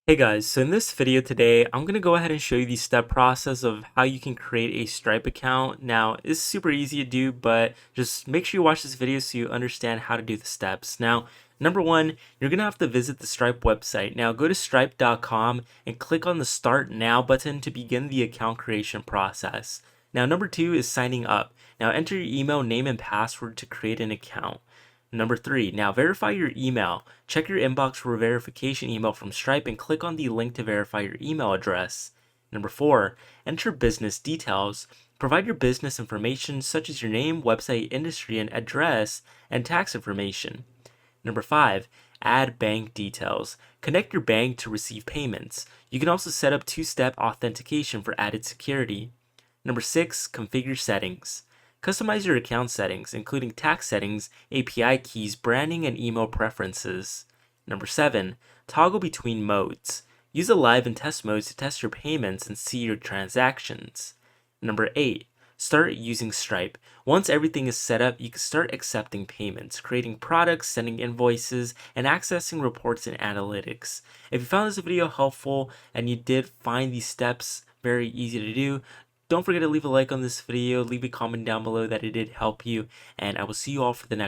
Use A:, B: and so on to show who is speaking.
A: Hey guys, so in this video today, I'm going to go ahead and show you the step process of how you can create a Stripe account. Now, it's super easy to do, but just make sure you watch this video so you understand how to do the steps. Now, number one, you're going to have to visit the Stripe website. Now, go to stripe.com and click on the Start Now button to begin the account creation process. Now, number two is signing up. Now, enter your email, name, and password to create an account. Number three, now verify your email. Check your inbox for a verification email from Stripe and click on the link to verify your email address. Number four, enter business details. Provide your business information such as your name, website, industry, and address, and tax information. Number five, add bank details. Connect your bank to receive payments. You can also set up two-step authentication for added security. Number six, configure settings. Customize your account settings, including tax settings, API keys, branding, and email preferences. Number seven, toggle between modes. Use the live and test modes to test your payments and see your transactions. Number eight, start using Stripe. Once everything is set up, you can start accepting payments, creating products, sending invoices, and accessing reports and analytics. If you found this video helpful and you did find these steps very easy to do, don't forget to leave a like on this video, leave a comment down below that it did help you, and I will see you all for the next